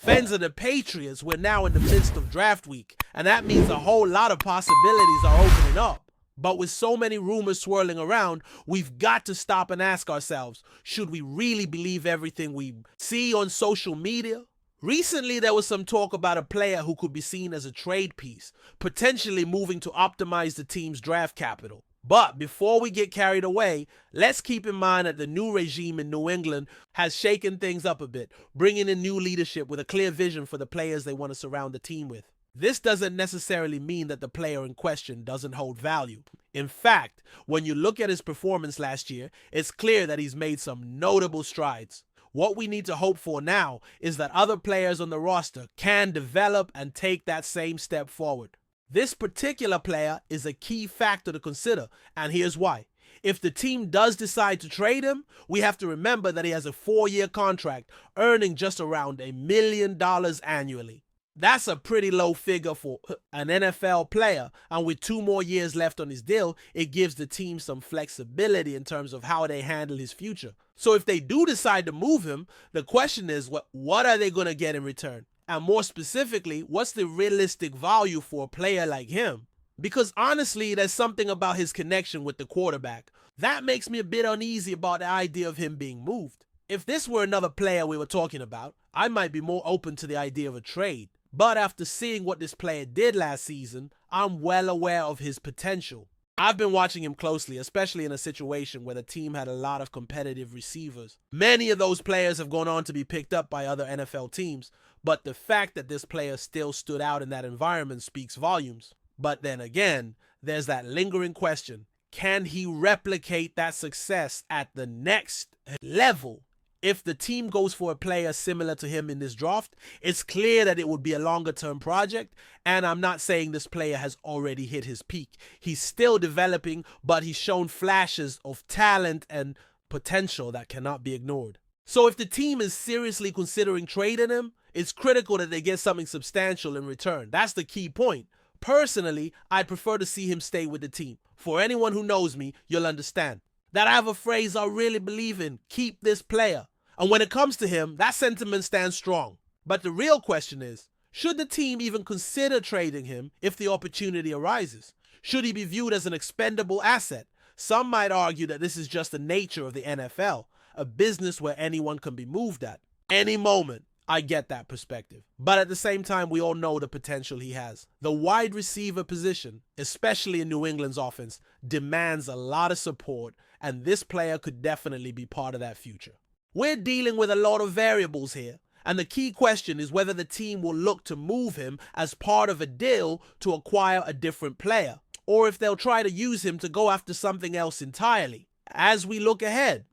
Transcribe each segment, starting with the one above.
Fans of the Patriots, we're now in the midst of draft week, and that means a whole lot of possibilities are opening up. But with so many rumors swirling around, we've got to stop and ask ourselves, should we really believe everything we see on social media? Recently, there was some talk about a player who could be seen as a trade piece, potentially moving to optimize the team's draft capital. But before we get carried away, let's keep in mind that the new regime in New England has shaken things up a bit, bringing in new leadership with a clear vision for the players they want to surround the team with. This doesn't necessarily mean that the player in question doesn't hold value. In fact, when you look at his performance last year, it's clear that he's made some notable strides. What we need to hope for now is that other players on the roster can develop and take that same step forward. This particular player is a key factor to consider, and here's why. If the team does decide to trade him, we have to remember that he has a 4-year contract, earning just around $1 million annually. That's a pretty low figure for an NFL player, and with 2 more years left on his deal, it gives the team some flexibility in terms of how they handle his future. So if they do decide to move him, the question is, what are they going to get in return? And more specifically, what's the realistic value for a player like him? Because honestly, there's something about his connection with the quarterback that makes me a bit uneasy about the idea of him being moved. If this were another player we were talking about, I might be more open to the idea of a trade. But after seeing what this player did last season, I'm well aware of his potential. I've been watching him closely, especially in a situation where the team had a lot of competitive receivers. Many of those players have gone on to be picked up by other NFL teams, but the fact that this player still stood out in that environment speaks volumes. But then again, there's that lingering question. Can he replicate that success at the next level? If the team goes for a player similar to him in this draft, it's clear that it would be a longer-term project, and I'm not saying this player has already hit his peak. He's still developing, but he's shown flashes of talent and potential that cannot be ignored. So if the team is seriously considering trading him, it's critical that they get something substantial in return. That's the key point. Personally, I'd prefer to see him stay with the team. For anyone who knows me, you'll understand that I have a phrase I really believe in: keep this player. And when it comes to him, that sentiment stands strong. But the real question is, should the team even consider trading him if the opportunity arises? Should he be viewed as an expendable asset? Some might argue that this is just the nature of the NFL, a business where anyone can be moved at any moment. I get that perspective. But at the same time, we all know the potential he has. The wide receiver position, especially in New England's offense, demands a lot of support, and this player could definitely be part of that future. We're dealing with a lot of variables here, and the key question is whether the team will look to move him as part of a deal to acquire a different player, or if they'll try to use him to go after something else entirely. As we look ahead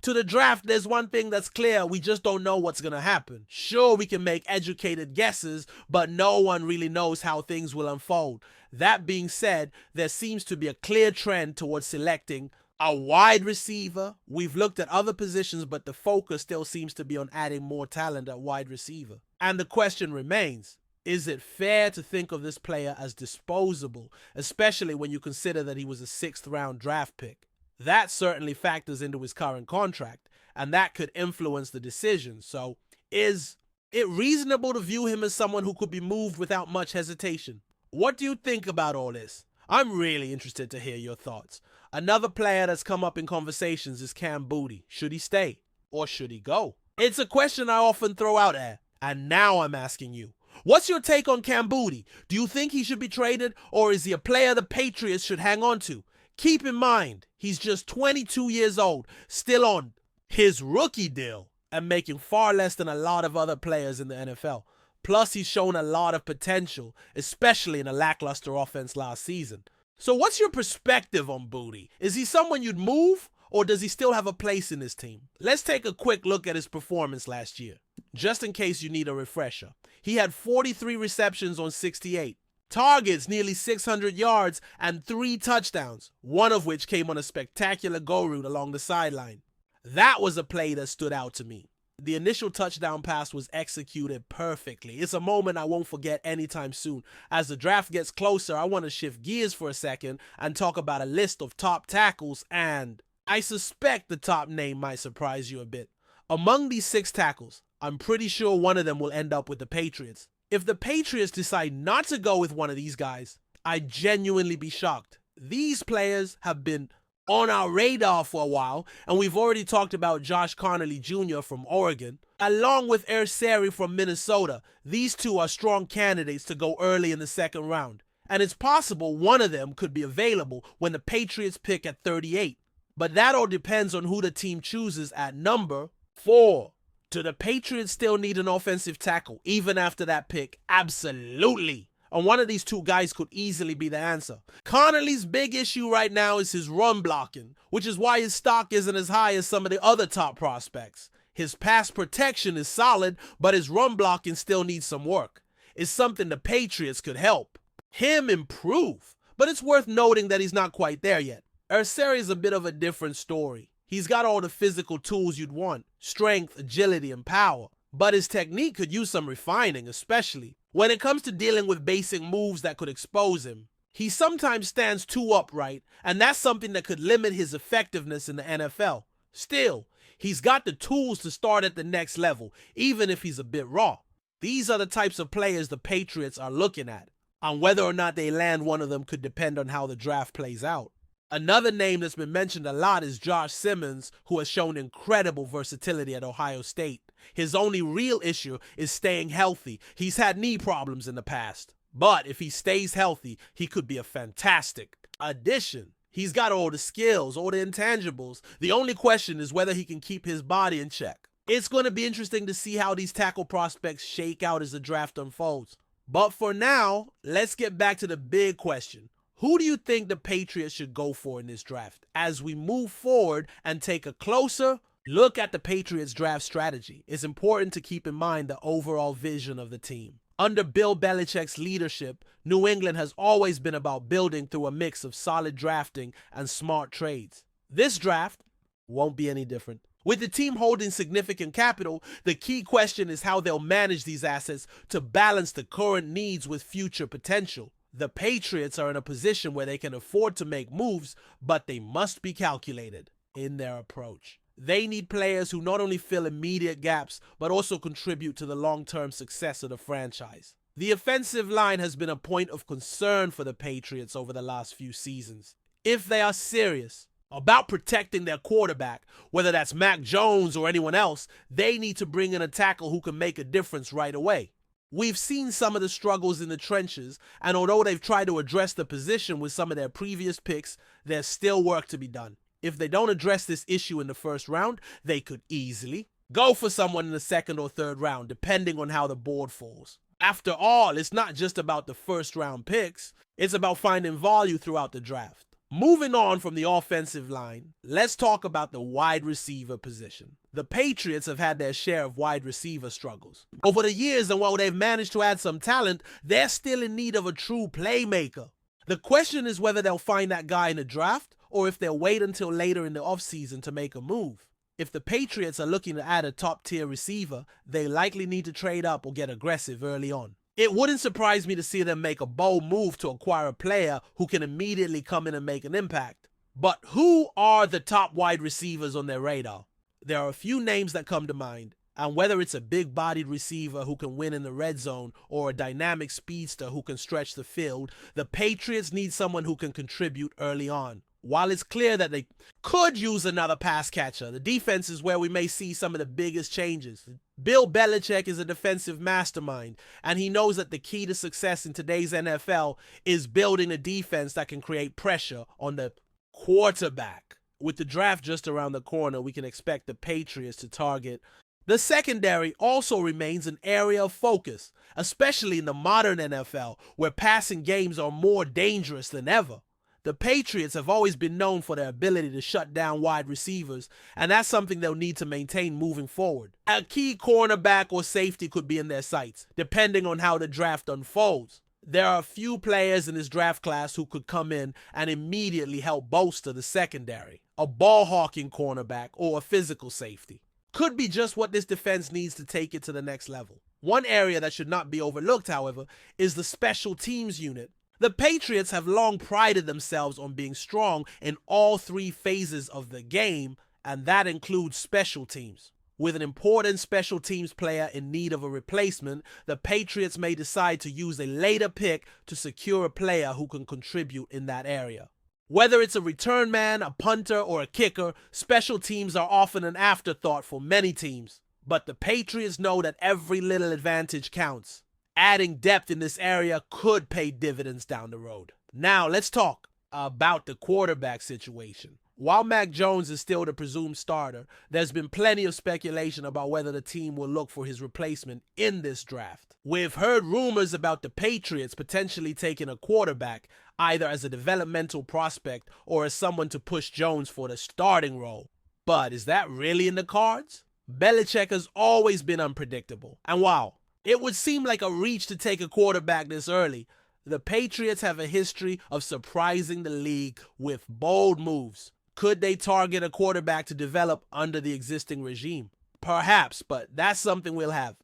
to the draft, there's one thing that's clear: we just don't know what's going to happen. Sure, we can make educated guesses, but no one really knows how things will unfold. That being said, there seems to be a clear trend towards selecting a wide receiver. We've looked at other positions, but the focus still seems to be on adding more talent at wide receiver. And the question remains, is it fair to think of this player as disposable, especially when you consider that he was a 6th-round draft pick? That certainly factors into his current contract, and that could influence the decision. So, is it reasonable to view him as someone who could be moved without much hesitation? What do you think about all this? I'm really interested to hear your thoughts. Another player that's come up in conversations is Cam Booty. Should he stay or should he go? It's a question I often throw out there, and now I'm asking you. What's your take on Cam Booty? Do you think he should be traded, or is he a player the Patriots should hang on to? Keep in mind, he's just 22 years old, still on his rookie deal, and making far less than a lot of other players in the NFL. Plus, he's shown a lot of potential, especially in a lackluster offense last season. So what's your perspective on Booty? Is he someone you'd move, or does he still have a place in this team? Let's take a quick look at his performance last year, just in case you need a refresher. He had 43 receptions on 68, targets nearly 600 yards, and 3 touchdowns, one of which came on a spectacular go route along the sideline. That was a play that stood out to me. The initial touchdown pass was executed perfectly. It's a moment I won't forget anytime soon. As the draft gets closer, I want to shift gears for a second and talk about a list of top tackles, and I suspect the top name might surprise you a bit. Among these 6 tackles, I'm pretty sure one of them will end up with the Patriots. If the Patriots decide not to go with one of these guys, I'd genuinely be shocked. These players have been on our radar for a while, and we've already talked about Josh Connolly Jr. from Oregon, along with Seri from Minnesota. These two are strong candidates to go early in the second round, and it's possible one of them could be available when the Patriots pick at 38. But that all depends on who the team chooses at number 4. Do the Patriots still need an offensive tackle even after that pick? Absolutely. And one of these two guys could easily be the answer. Connolly's big issue right now is his run blocking, which is why his stock isn't as high as some of the other top prospects. His pass protection is solid, but his run blocking still needs some work. It's something the Patriots could help him improve, but it's worth noting that he's not quite there yet. Seri is a bit of a different story. He's got all the physical tools you'd want, strength, agility, and power, but his technique could use some refining, especially when it comes to dealing with basic moves that could expose him. He sometimes stands too upright, and that's something that could limit his effectiveness in the NFL. Still, he's got the tools to start at the next level, even if he's a bit raw. These are the types of players the Patriots are looking at, and whether or not they land one of them could depend on how the draft plays out. Another name that's been mentioned a lot is Josh Simmons, who has shown incredible versatility at Ohio State. His only real issue is staying healthy. He's had knee problems in the past, but if he stays healthy, he could be a fantastic addition. He's got all the skills, all the intangibles. The only question is whether he can keep his body in check. It's going to be interesting to see how these tackle prospects shake out as the draft unfolds. But for now, let's get back to the big question. Who do you think the Patriots should go for in this draft? As we move forward and take a closer look at the Patriots draft strategy, it's important to keep in mind the overall vision of the team. Under Bill Belichick's leadership, New England has always been about building through a mix of solid drafting and smart trades. This draft won't be any different. With the team holding significant capital, the key question is how they'll manage these assets to balance the current needs with future potential. The Patriots are in a position where they can afford to make moves, but they must be calculated in their approach. They need players who not only fill immediate gaps, but also contribute to the long-term success of the franchise. The offensive line has been a point of concern for the Patriots over the last few seasons. If they are serious about protecting their quarterback, whether that's Mac Jones or anyone else, they need to bring in a tackle who can make a difference right away. We've seen some of the struggles in the trenches, and although they've tried to address the position with some of their previous picks, there's still work to be done. If they don't address this issue in the first round, they could easily go for someone in the second or third round, depending on how the board falls. After all, it's not just about the first round picks, it's about finding value throughout the draft. Moving on from the offensive line, let's talk about the wide receiver position. The Patriots have had their share of wide receiver struggles over the years, and while they've managed to add some talent, they're still in need of a true playmaker. The question is whether they'll find that guy in the draft or if they'll wait until later in the offseason to make a move. If the Patriots are looking to add a top-tier receiver, they likely need to trade up or get aggressive early on. It wouldn't surprise me to see them make a bold move to acquire a player who can immediately come in and make an impact. But who are the top wide receivers on their radar? There are a few names that come to mind, and whether it's a big-bodied receiver who can win in the red zone or a dynamic speedster who can stretch the field, the Patriots need someone who can contribute early on. While it's clear that they could use another pass catcher, the defense is where we may see some of the biggest changes. Bill Belichick is a defensive mastermind, and he knows that the key to success in today's NFL is building a defense that can create pressure on the quarterback. With the draft just around the corner, we can expect the Patriots to target. The secondary also remains an area of focus, especially in the modern NFL, where passing games are more dangerous than ever. The Patriots have always been known for their ability to shut down wide receivers, and that's something they'll need to maintain moving forward. A key cornerback or safety could be in their sights, depending on how the draft unfolds. There are a few players in this draft class who could come in and immediately help bolster the secondary. A ball-hawking cornerback or a physical safety could be just what this defense needs to take it to the next level. One area that should not be overlooked, however, is the special teams unit. The Patriots have long prided themselves on being strong in all three phases of the game, and that includes special teams. With an important special teams player in need of a replacement, the Patriots may decide to use a later pick to secure a player who can contribute in that area. Whether it's a return man, a punter, or a kicker, special teams are often an afterthought for many teams. But the Patriots know that every little advantage counts. Adding depth in this area could pay dividends down the road. Now let's talk about the quarterback situation. While Mac Jones is still the presumed starter, there's been plenty of speculation about whether the team will look for his replacement in this draft. We've heard rumors about the Patriots potentially taking a quarterback, either as a developmental prospect or as someone to push Jones for the starting role. But is that really in the cards? Belichick has always been unpredictable. And while it would seem like a reach to take a quarterback this early, the Patriots have a history of surprising the league with bold moves. Could they target a quarterback to develop under the existing regime? Perhaps, but that's something we'll have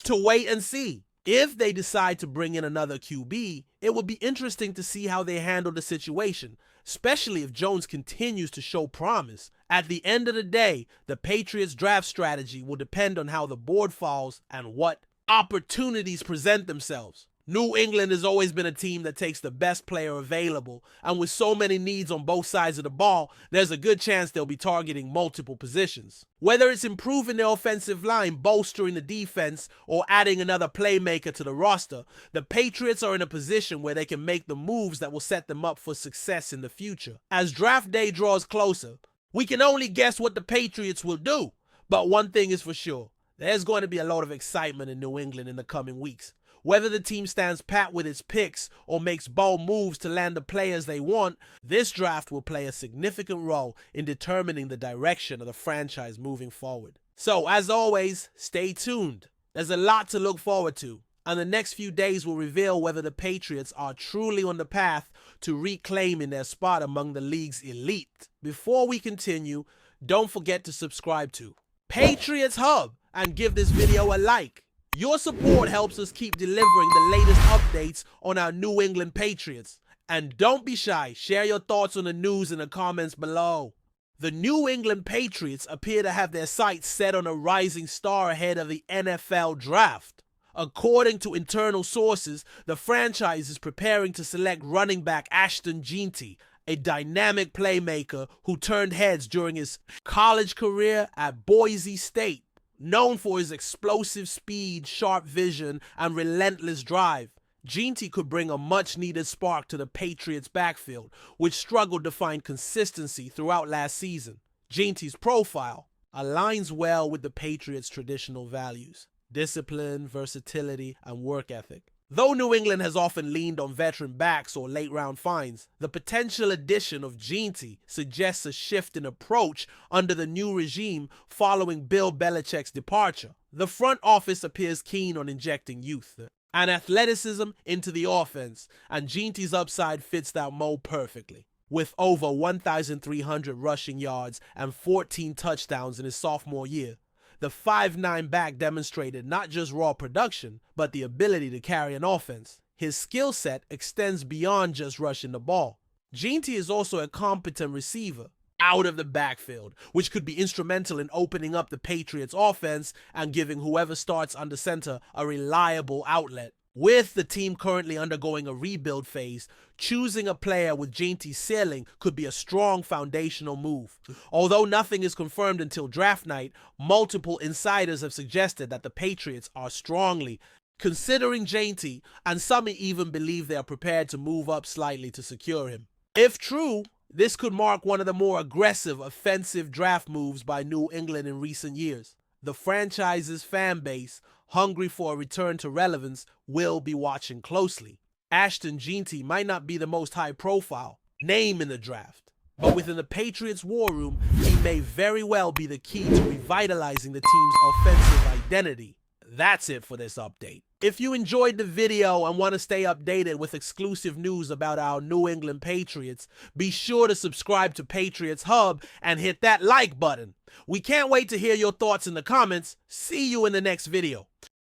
to wait and see. If they decide to bring in another QB, it would be interesting to see how they handle the situation, especially if Jones continues to show promise. At the end of the day, the Patriots' draft strategy will depend on how the board falls and what opportunities present themselves. New England has always been a team that takes the best player available, and with so many needs on both sides of the ball, there's a good chance they'll be targeting multiple positions. Whether it's improving their offensive line, bolstering the defense, or adding another playmaker to the roster, the Patriots are in a position where they can make the moves that will set them up for success in the future. As draft day draws closer, we can only guess what the Patriots will do, but one thing is for sure, there's going to be a lot of excitement in New England in the coming weeks. Whether the team stands pat with its picks or makes bold moves to land the players they want, this draft will play a significant role in determining the direction of the franchise moving forward. So, as always, stay tuned. There's a lot to look forward to, and the next few days will reveal whether the Patriots are truly on the path to reclaiming their spot among the league's elite. Before we continue, don't forget to subscribe to Patriots Hub and give this video a like. Your support helps us keep delivering the latest updates on our New England Patriots. And don't be shy, share your thoughts on the news in the comments below. The New England Patriots appear to have their sights set on a rising star ahead of the NFL draft. According to internal sources, the franchise is preparing to select running back ASHTON JEANTY, a dynamic playmaker who turned heads during his college career at Boise State. Known for his explosive speed, sharp vision, and relentless drive, Jeanty could bring a much-needed spark to the Patriots' backfield, which struggled to find consistency throughout last season. Jeanty's profile aligns well with the Patriots' traditional values: discipline, versatility, and work ethic. Though New England has often leaned on veteran backs or late-round finds, the potential addition of Jeanty suggests a shift in approach under the new regime following Bill Belichick's departure. The front office appears keen on injecting youth and athleticism into the offense, and Jeanty's upside fits that mold perfectly. With over 1,300 rushing yards and 14 touchdowns in his sophomore year, the 5'9" back demonstrated not just raw production, but the ability to carry an offense. His skill set extends beyond just rushing the ball. Jeanty is also a competent receiver out of the backfield, which could be instrumental in opening up the Patriots' offense and giving whoever starts under center a reliable outlet. With the team currently undergoing a rebuild phase, choosing a player with Jeanty's ceiling could be a strong foundational move. Although nothing is confirmed until draft night, multiple insiders have suggested that the Patriots are strongly considering Jeanty, and some even believe they are prepared to move up slightly to secure him. If true, this could mark one of the more aggressive offensive draft moves by New England in recent years. The franchise's fan base, hungry for a return to relevance, will be watching closely. ASHTON JEANTY might not be the most high-profile name in the draft, but within the Patriots' war room, he may very well be the key to revitalizing the team's offensive identity. That's it for this update. If you enjoyed the video and want to stay updated with exclusive news about our New England Patriots, be sure to subscribe to Patriots Hub and hit that like button. We can't wait to hear your thoughts in the comments. See you in the next video.